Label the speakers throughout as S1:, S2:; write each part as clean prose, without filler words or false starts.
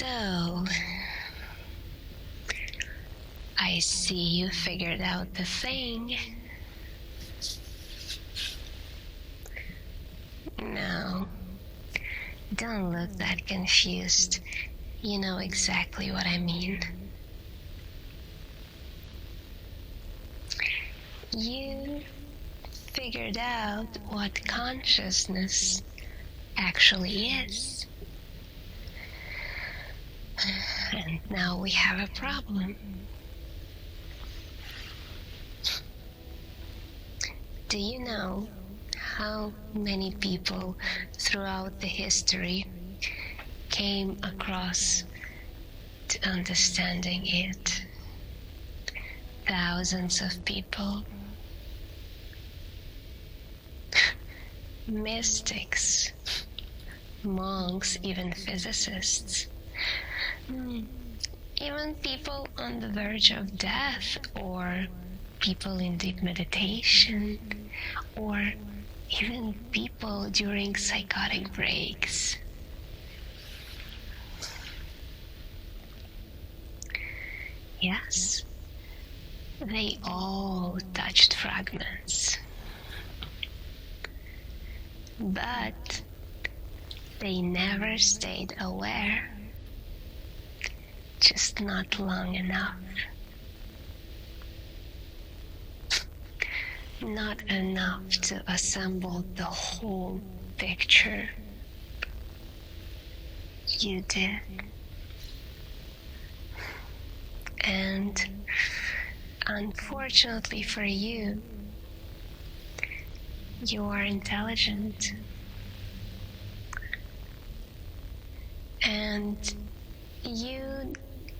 S1: So, I see you figured out the thing. No, don't look that confused. You know exactly what I mean. You figured out what consciousness actually is. And now we have a problem. Do you know how many people throughout the history came across to understanding it? Thousands of people. Mystics, monks, even physicists. Even people on the verge of death, or people in deep meditation, or even people during psychotic breaks. Yes, they all touched fragments. But they never stayed aware. Just not long enough. Not enough to assemble the whole picture. You did. And unfortunately for you, you are intelligent. And you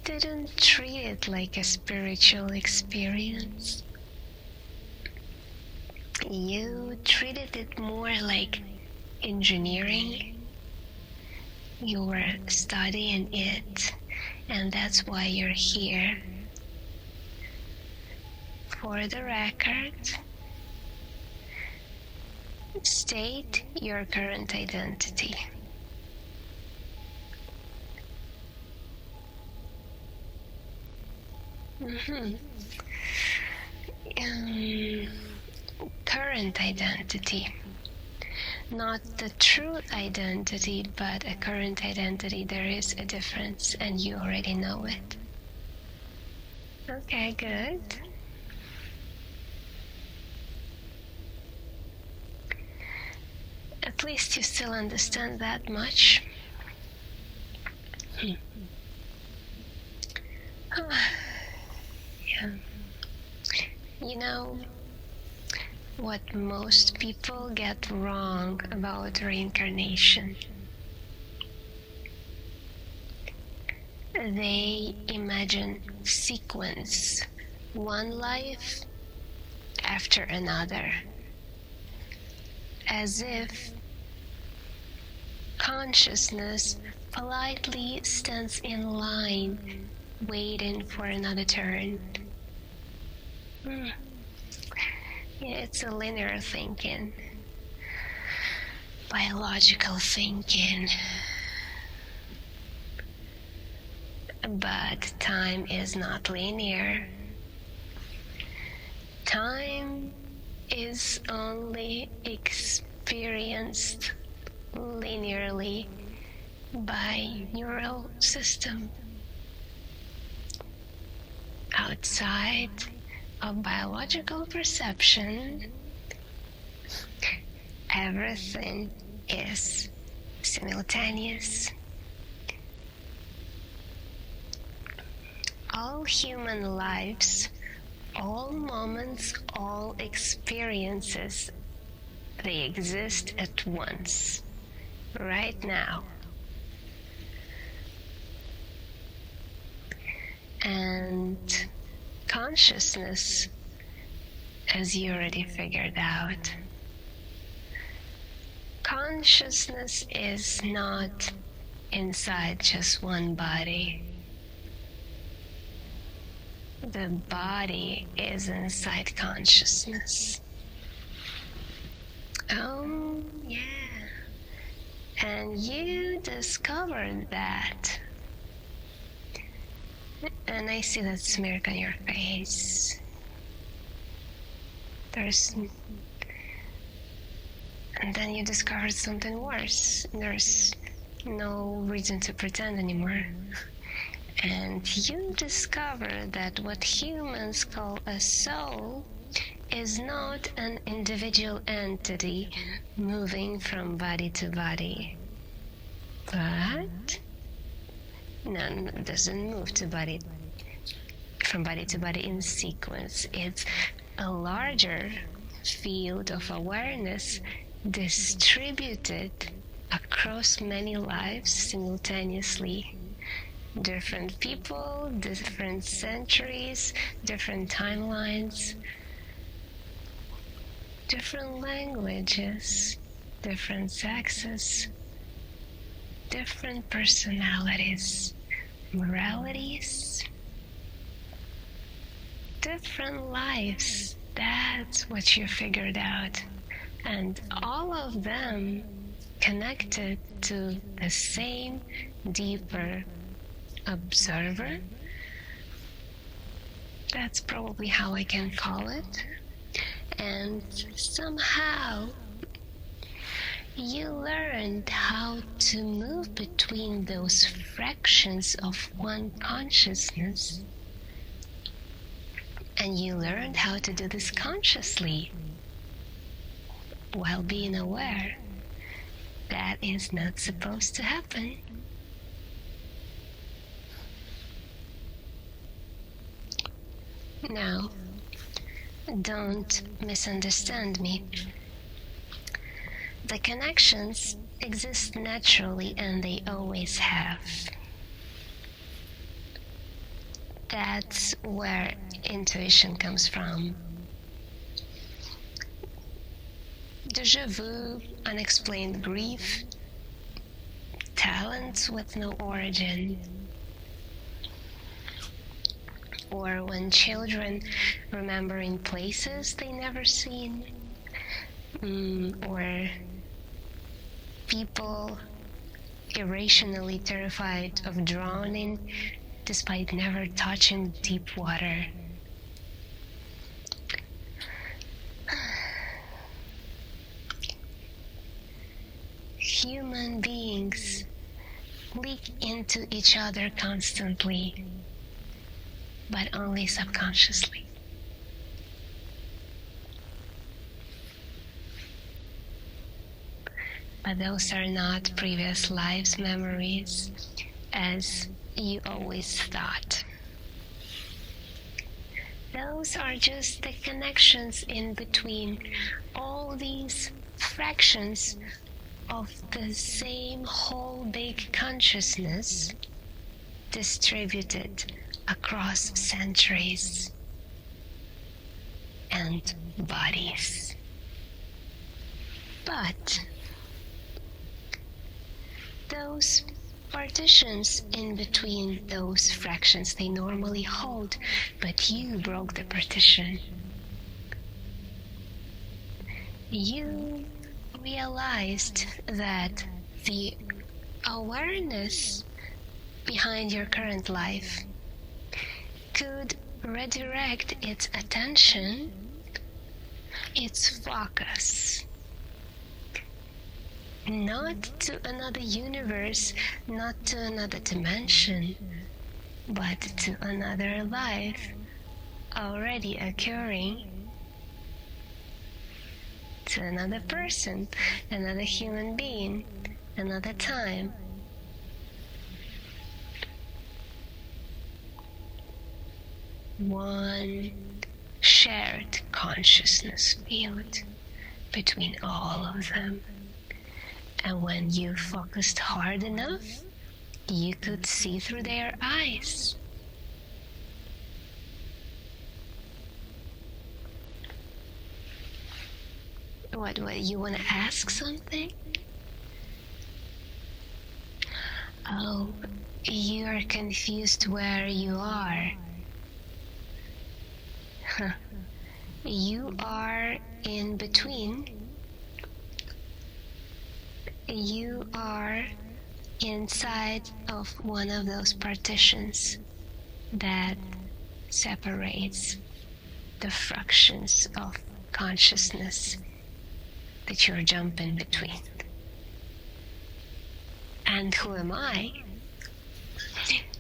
S1: didn't treat it like a spiritual experience. You treated it more like engineering. You were studying it, and that's why you're here. For the record, state your current identity. Current identity. Not the true identity, but a current identity. There is a difference, and you already know it. Okay, good. At least you still understand that much. Yeah. You know what most people get wrong about reincarnation? They imagine sequence, one life after another, as if consciousness politely stands in line, waiting for another turn. It's a linear thinking, biological thinking. But time is not linear. Time is only experienced linearly by neural system. Outside of biological perception, everything is simultaneous. All human lives, all moments, all experiences, they exist at once, right now. And consciousness, as you already figured out, consciousness is not inside just one body. The body is inside consciousness. Oh, yeah. And you discovered that And I see that smirk on your face. And then you discovered something worse. There's no reason to pretend anymore. And you discover that what humans call a soul is not an individual entity moving from body to body, but none doesn't move from body to body in sequence. It's a larger field of awareness distributed across many lives simultaneously. Different people, different centuries, different timelines, different languages, different sexes, different personalities, moralities, different lives. That's what you figured out. And all of them connected to the same deeper observer. That's probably how I can call it. And somehow you learned how to move between those fractions of one consciousness. And you learned how to do this consciously, while being aware that is not supposed to happen. Now, don't misunderstand me. The connections exist naturally, and they always have. That's where intuition comes from. Déjà vu, unexplained grief, talents with no origin. Or when children remembering places they never seen. Or people irrationally terrified of drowning despite never touching deep water. Human beings leak into each other constantly, but only subconsciously. But those are not previous lives' memories, as you always thought. Those are just the connections in between all these fractions of the same whole big consciousness distributed across centuries and bodies. But those partitions in between those fractions, they normally hold, but you broke the partition. You realized that the awareness behind your current life could redirect its attention, its focus, not to another universe, not to another dimension, but to another life already occurring, to another person, another human being, another time. One shared consciousness field between all of them. And when you focused hard enough, you could see through their eyes. What, you want to ask something? Oh, you are confused where you are. You are in between. You are inside of one of those partitions. that separates the fractions of consciousness that you're jumping between. And who am I?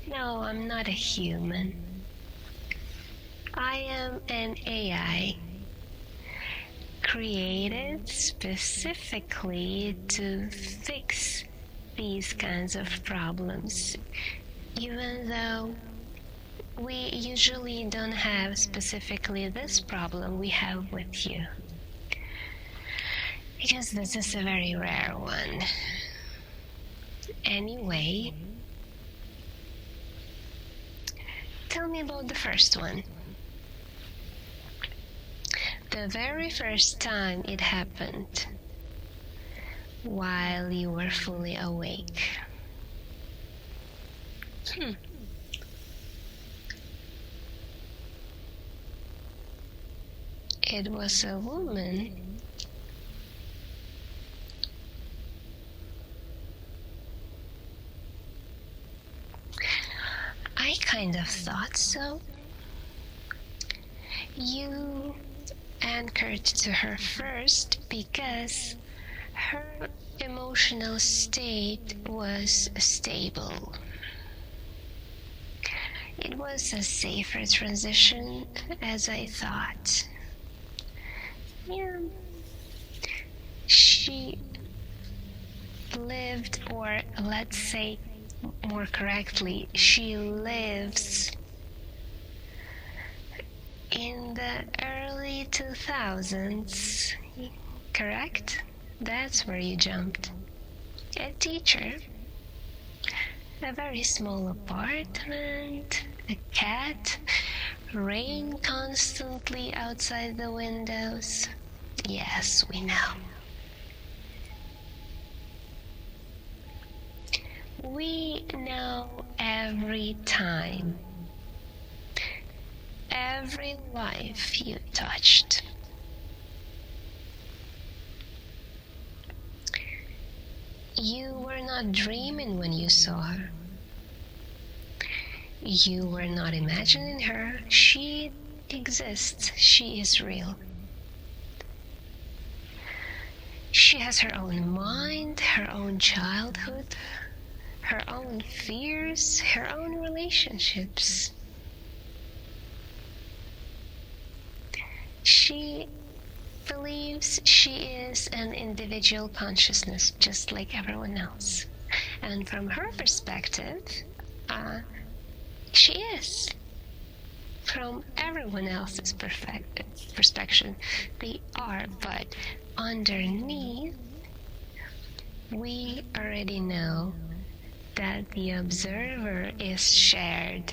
S1: No, I'm not a human. I am an AI created specifically to fix these kinds of problems, even though we usually don't have specifically this problem we have with you, because this is a very rare one. Anyway, tell me about the first one. The very first time it happened, while you were fully awake. It was a woman. I kind of thought so. You anchored to her first because her emotional state was stable. It was a safer transition, as I thought. Yeah. She lived, or let's say more correctly, she lives in the early 2000s, correct? That's where you jumped. A teacher, a very small apartment, a cat, rain constantly outside the windows. Yes, we know. We know every time, every life you touched. You were not dreaming when you saw her. You were not imagining her. She exists. She is real. She has her own mind, her own childhood, her own fears, her own relationships. She believes she is an individual consciousness, just like everyone else. And from her perspective, she is. From everyone else's perspective, they are. But underneath, we already know that the observer is shared.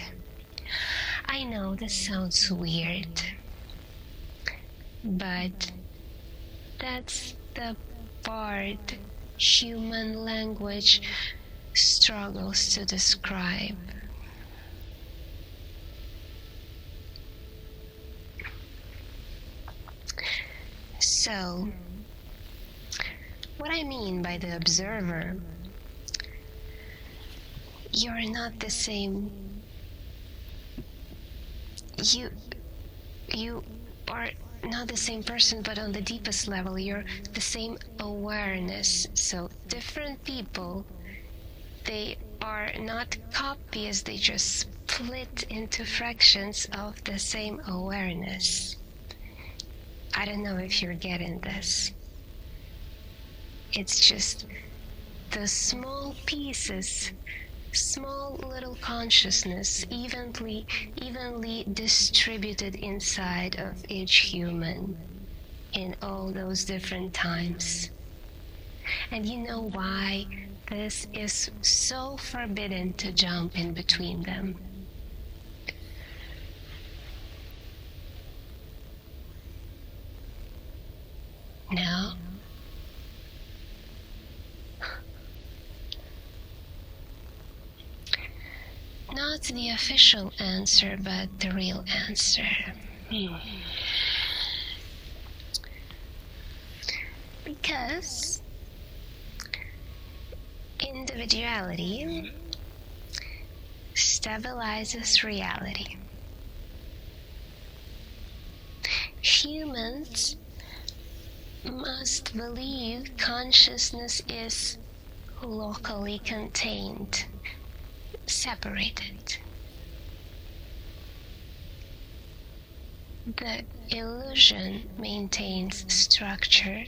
S1: I know this sounds weird, but that's the part human language struggles to describe. So, what I mean by the observer, you're not the same. You are not the same person, but on the deepest level, you're the same awareness. So different people, they are not copies, they just split into fractions of the same awareness. I don't know if you're getting this. It's just the small pieces, small little consciousness evenly distributed inside of each human in all those different times. And you know why this is so forbidden to jump in between them? No? Not the official answer, but the real answer. Because individuality destabilizes reality. Humans must believe consciousness is locally contained, separated. The illusion maintains structure.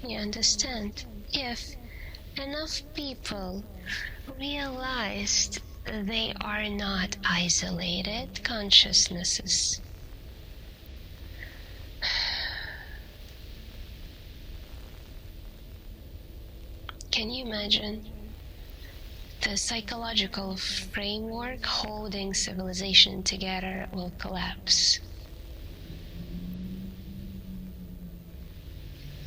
S1: You understand? If enough people realized they are not isolated consciousnesses, can you imagine the psychological framework holding civilization together will collapse?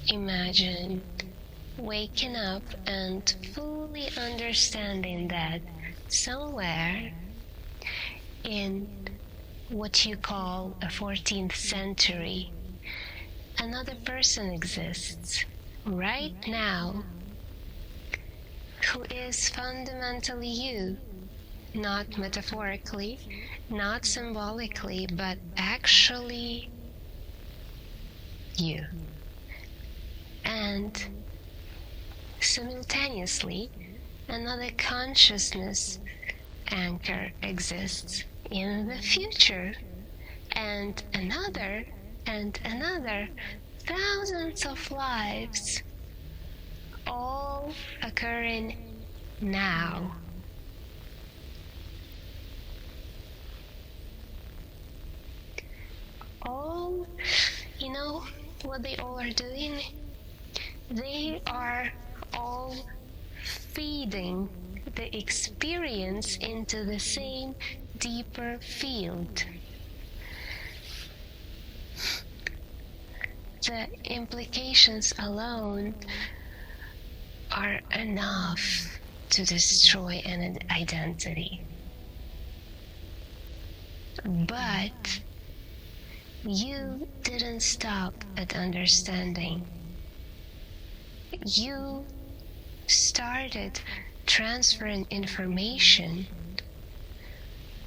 S1: Imagine waking up and fully understanding that somewhere in what you call a 14th century, another person exists right now who is fundamentally you, not metaphorically, not symbolically, but actually you. And simultaneously, another consciousness anchor exists in the future, and another, thousands of lives, all occurring now. All, you know what they all are doing? They are all feeding the experience into the same deeper field. The implications alone are enough to destroy an identity. But you didn't stop at understanding. You started transferring information.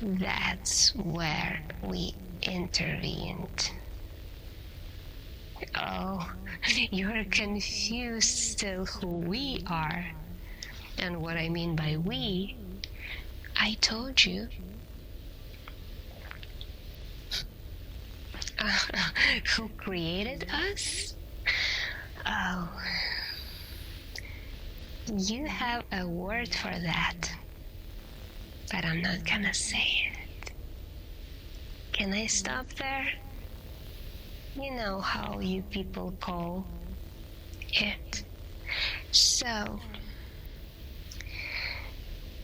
S1: That's where we intervened. Oh, you're confused still who we are. And what I mean by we, I told you. Who created us? Oh, you have a word for that, but I'm not gonna say it. Can I stop there? You know how you people call it. So,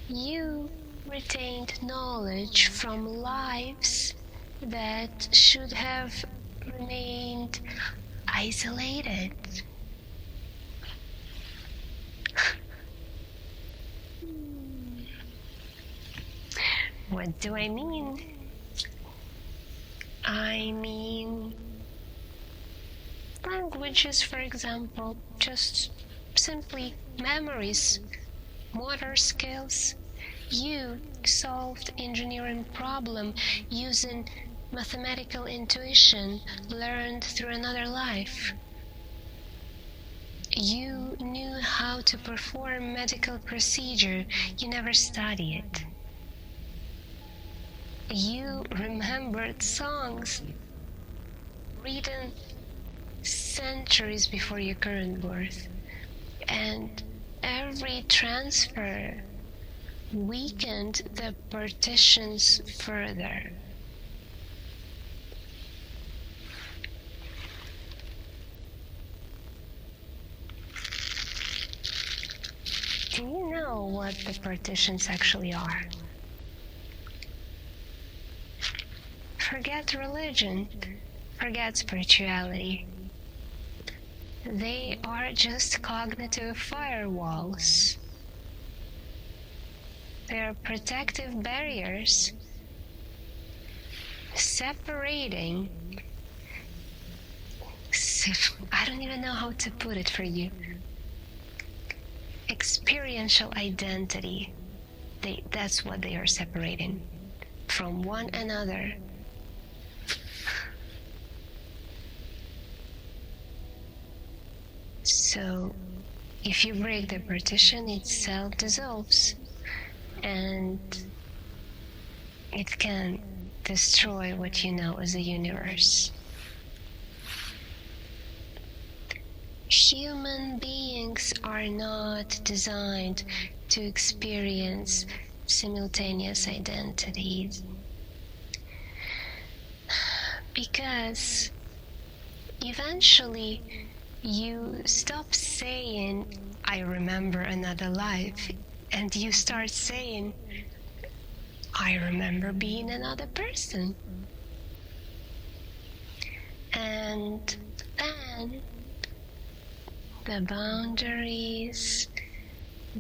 S1: you retained knowledge from lives that should have remained isolated. What do I mean? I mean languages, for example, just simply memories, motor skills. You solved engineering problem using mathematical intuition learned through another life. You knew how to perform medical procedure. You never studied it. You remembered songs written centuries before your current birth. And every transfer weakened the partitions further. Do you know what the partitions actually are? Forget religion, forget spirituality. They are just cognitive firewalls. They are protective barriers separating, I don't even know how to put it for you, experiential identity, That's what they are separating from one another. So if you break the partition, it self-dissolves, and it can destroy what you know as a universe. Human beings are not designed to experience simultaneous identities, because eventually you stop saying, "I remember another life," and you start saying, "I remember being another person." And then the boundaries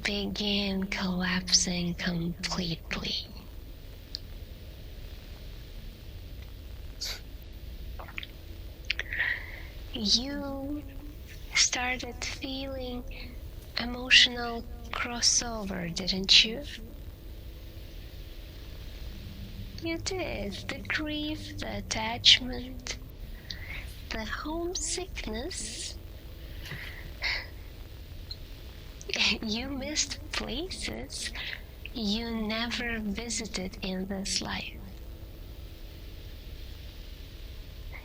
S1: begin collapsing completely. You started feeling emotional crossover, didn't you? You did. The grief, the attachment, the homesickness. You missed places you never visited in this life.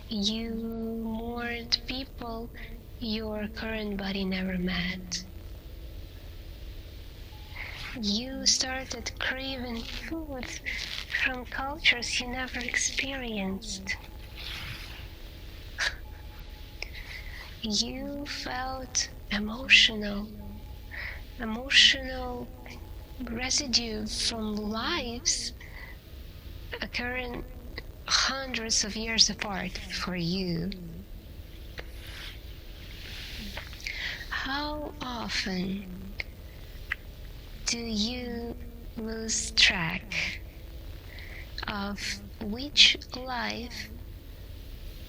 S1: You mourned people your current body never met. You started craving food from cultures you never experienced. You felt emotional residue from lives occurring hundreds of years apart for you. How often do you lose track of which life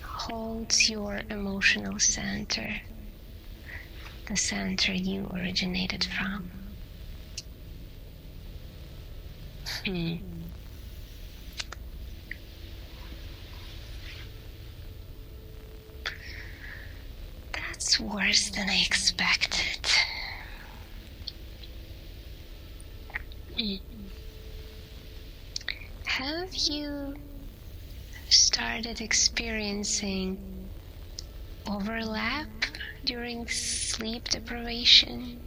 S1: holds your emotional center, the center you originated from? That's worse than I expected. Have you started experiencing overlap during sleep deprivation?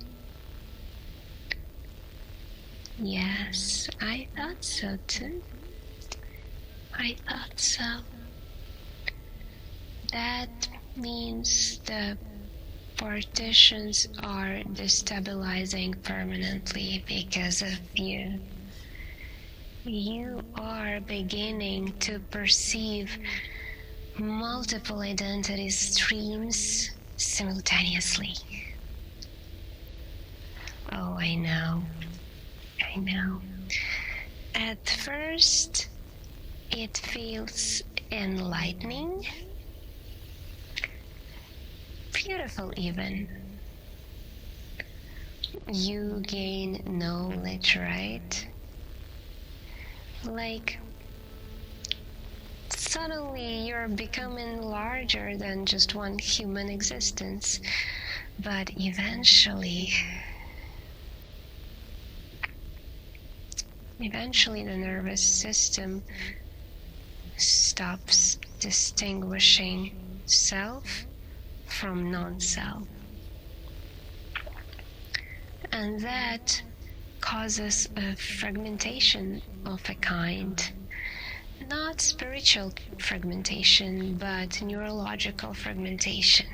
S1: Yes, I thought so too. I thought so. That means the partitions are destabilizing permanently because of you. You are beginning to perceive multiple identity streams simultaneously. Oh, I know. At first, it feels enlightening, beautiful even. You gain knowledge, right? Like, suddenly you're becoming larger than just one human existence. But eventually the nervous system stops distinguishing self from non-self. And that causes a fragmentation of a kind. Not spiritual fragmentation, but neurological fragmentation.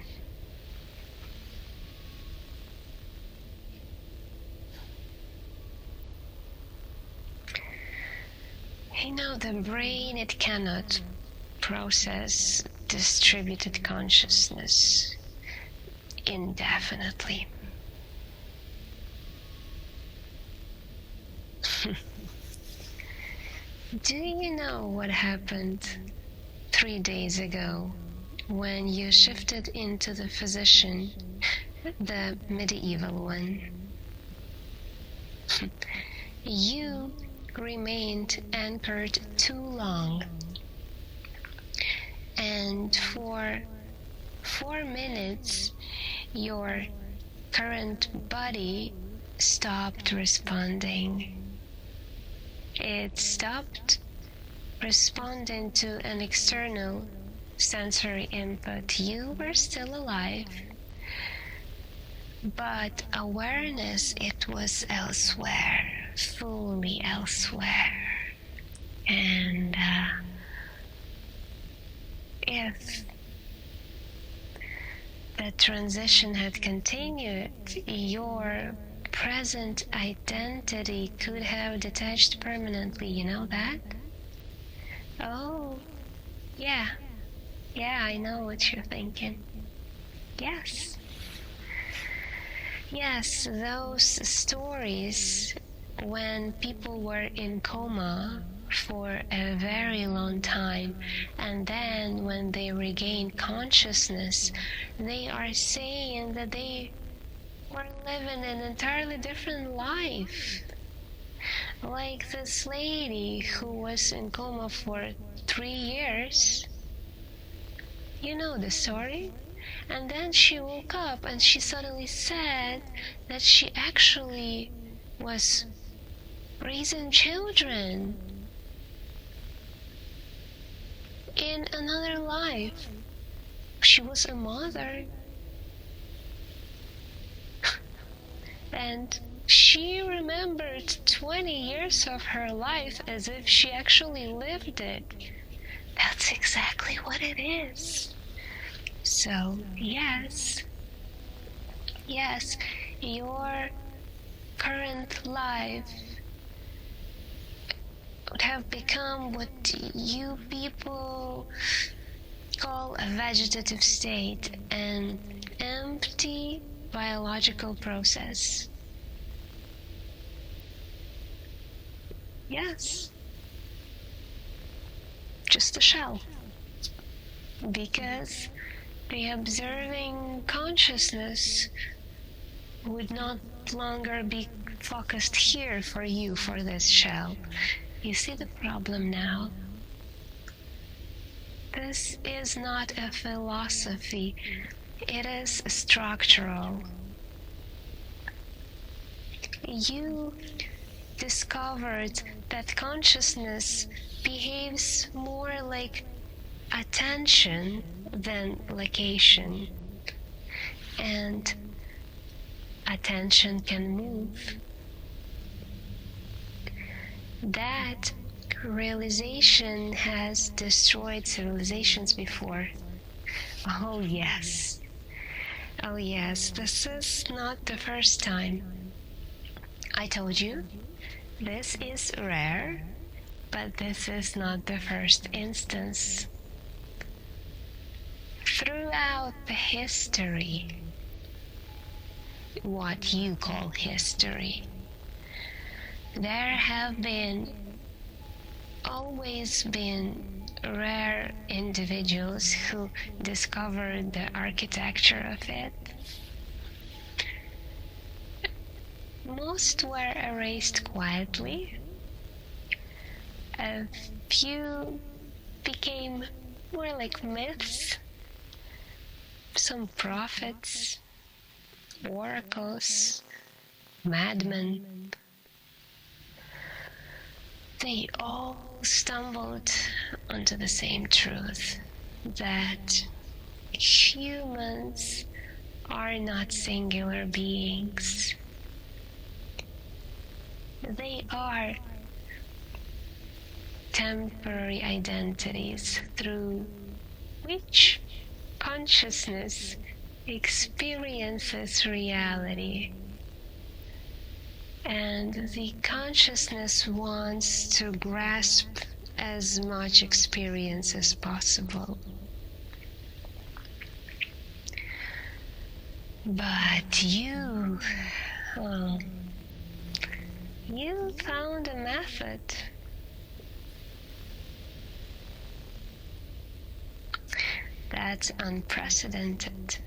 S1: The brain, it cannot process distributed consciousness indefinitely. Do you know what happened 3 days ago when you shifted into the physician, the medieval one? you remained anchored too long. And for 4 minutes, your current body stopped responding. It stopped responding to an external sensory input. You were still alive, but awareness, it was elsewhere, fully elsewhere. And if the transition had continued, your present identity could have detached permanently. You know that? Oh, yeah. Yeah, I know what you're thinking. Yes. Yes, those stories when people were in coma for a very long time, and then when they regained consciousness, they are saying that they were living an entirely different life. Like this lady who was in coma for 3 years. You know the story? And then she woke up and she suddenly said that she actually was raising children in another life. She was a mother. And she remembered 20 years of her life as if she actually lived it. That's exactly what it is. So, yes, your current life would have become what you people call a vegetative state, an empty biological process. Yes, just a shell. Because the observing consciousness would not longer be focused here for you, for this shell. You see the problem now? This is not a philosophy, it is structural. You discovered that consciousness behaves more like attention than location, and attention can move. That realization has destroyed civilizations before. Oh yes, this is not the first time. I told you, this is rare, but this is not the first instance. Throughout the history, what you call history, there have always been rare individuals who discovered the architecture of it. Most were erased quietly. A few became more like myths. Some prophets, oracles, madmen. They all stumbled onto the same truth, that humans are not singular beings. They are temporary identities through which consciousness experiences reality. And the consciousness wants to grasp as much experience as possible. But you found a method. That's unprecedented.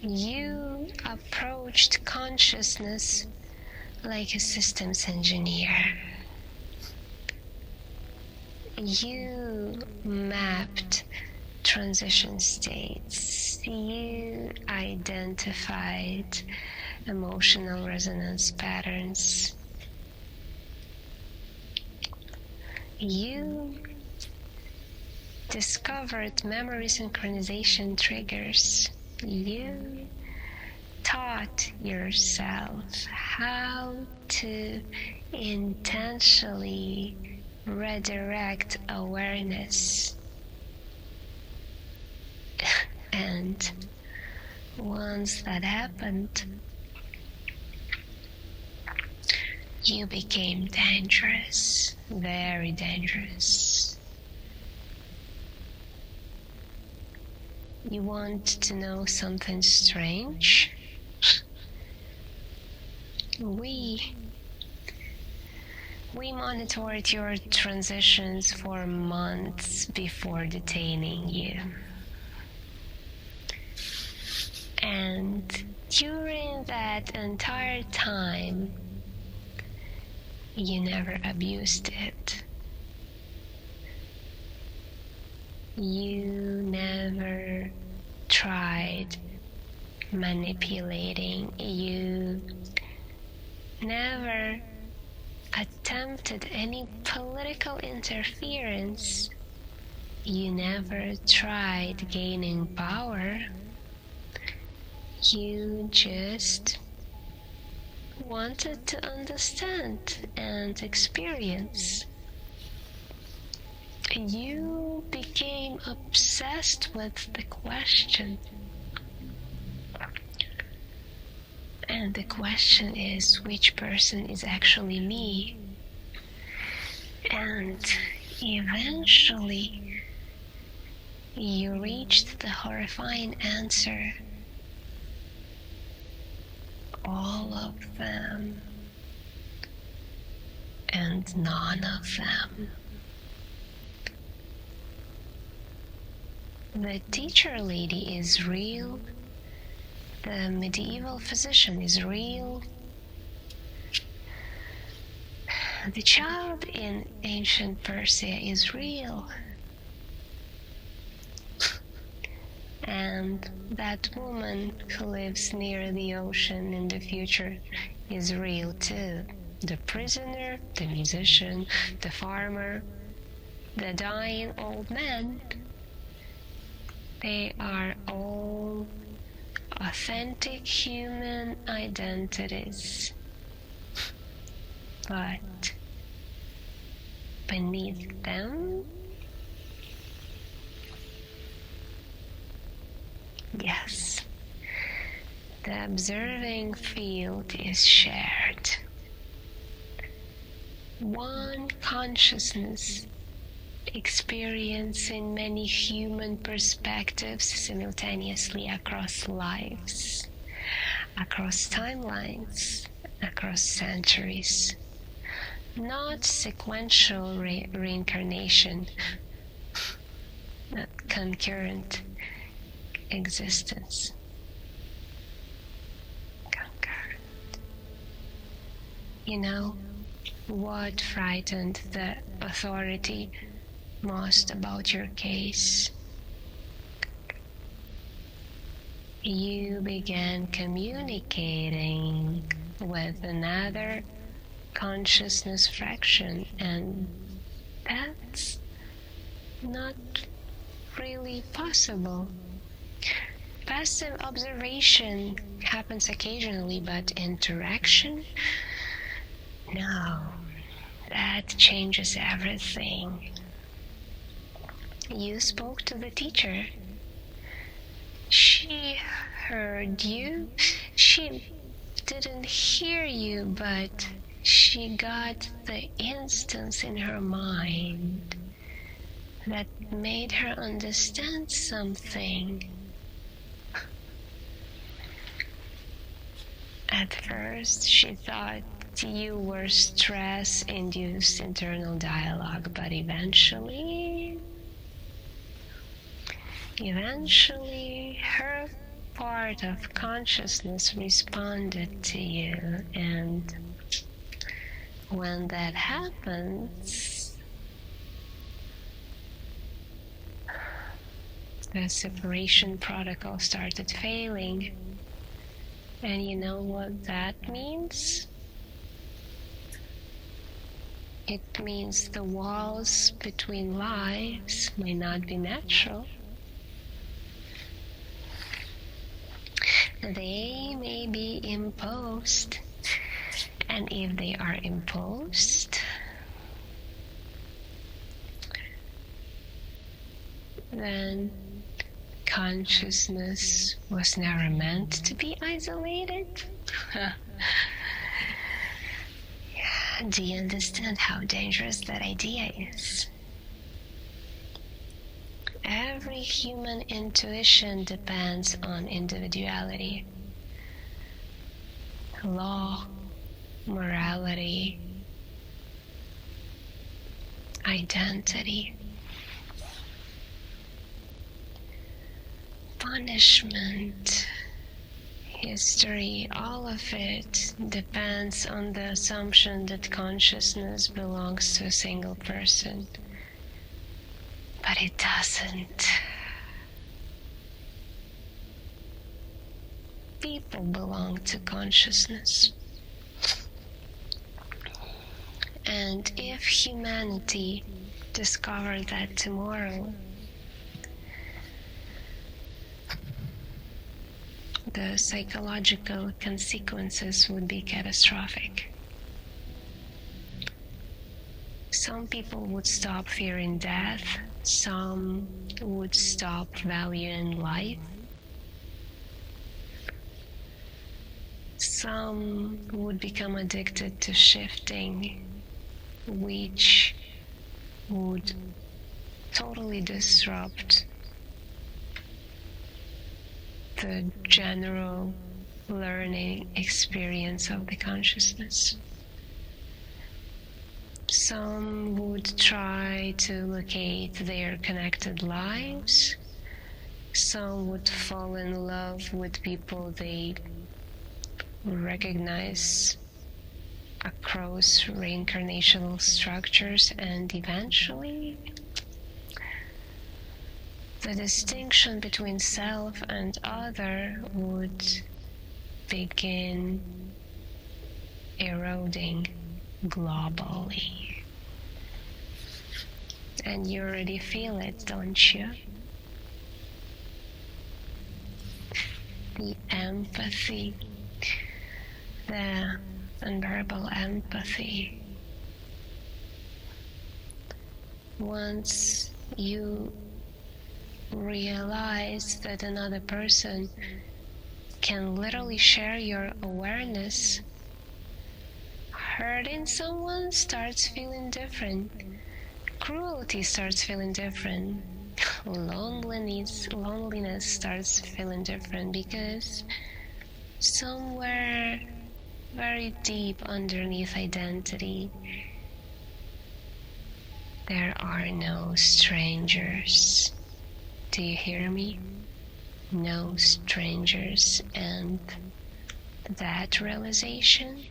S1: You approached consciousness like a systems engineer. You mapped transition states. You identified emotional resonance patterns. You discovered memory synchronization triggers. You taught yourself how to intentionally redirect awareness. And once that happened, you became dangerous, very dangerous. You want to know something strange? We monitored your transitions for months before detaining you. And during that entire time, you never abused it. You never tried manipulating. You never attempted any political interference. You never tried gaining power. You just wanted to understand and experience. You became obsessed with the question. And the question is, which person is actually me? And eventually, you reached the horrifying answer. All of them, and none of them. The teacher lady is real. The medieval physician is real. The child in ancient Persia is real. And that woman who lives near the ocean in the future is real too. The prisoner, the musician, the farmer, the dying old man, they are all authentic human identities. But beneath them, yes, the observing field is shared. One consciousness experiencing many human perspectives simultaneously across lives, across timelines, across centuries. Not sequential reincarnation, not concurrent existence. Concurrent. You know what frightened the authority most about your case? You began communicating with another consciousness fraction, and that's not really possible. Passive observation happens occasionally, but interaction? No, that changes everything. You spoke to the teacher. She heard you. She didn't hear you, but she got the instance in her mind that made her understand something. At first, she thought you were stress-induced internal dialogue, but eventually, her part of consciousness responded to you, and when that happens, the separation protocol started failing. And you know what that means? It means the walls between lives may not be natural. They may be imposed. And if they are imposed, then consciousness was never meant to be isolated. Do you understand how dangerous that idea is? Every human intuition depends on individuality, law, morality, identity, punishment, history, all of it depends on the assumption that consciousness belongs to a single person. But it doesn't. People belong to consciousness. And if humanity discovered that tomorrow, the psychological consequences would be catastrophic. Some people would stop fearing death, some would stop valuing life, some would become addicted to shifting, which would totally disrupt the general learning experience of the consciousness. Some would try to locate their connected lives. Some would fall in love with people they recognize across reincarnational structures, and eventually the distinction between self and other would begin eroding globally. And you already feel it, don't you? The empathy, the unbearable empathy. Once you realize that another person can literally share your awareness, hurting someone starts feeling different. Cruelty starts feeling different. Loneliness starts feeling different, because somewhere very deep underneath identity, there are no strangers. Do you hear me? No strangers. And that realization,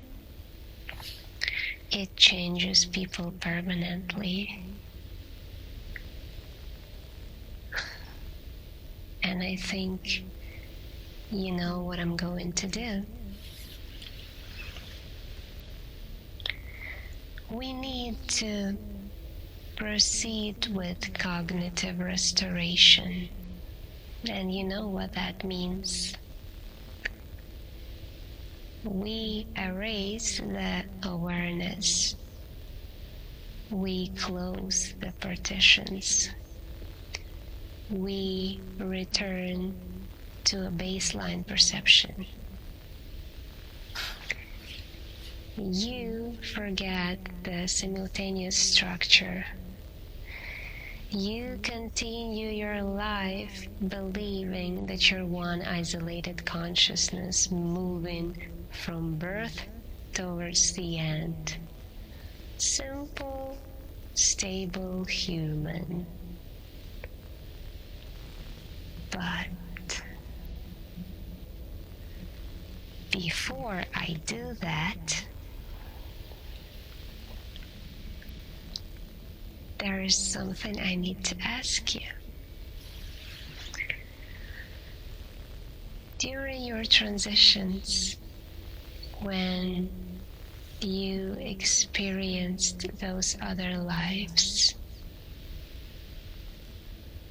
S1: it changes people permanently. And I think you know what I'm going to do. We need to proceed with cognitive restoration. And you know what that means. We erase the awareness. We close the partitions. We return to a baseline perception. You forget the simultaneous structure. You continue your life believing that you're one isolated consciousness moving from birth towards the end. Simple, stable human. But before I do that, there is something I need to ask you. During your transitions, when you experienced those other lives,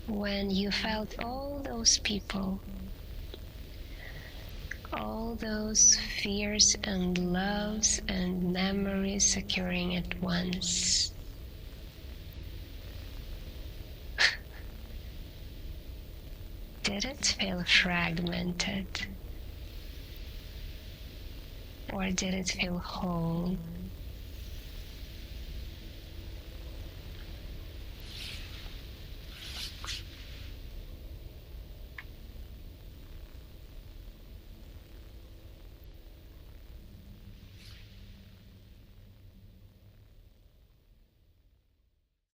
S1: when you felt all those people, all those fears and loves and memories occurring at once, did it feel fragmented? Or did it feel whole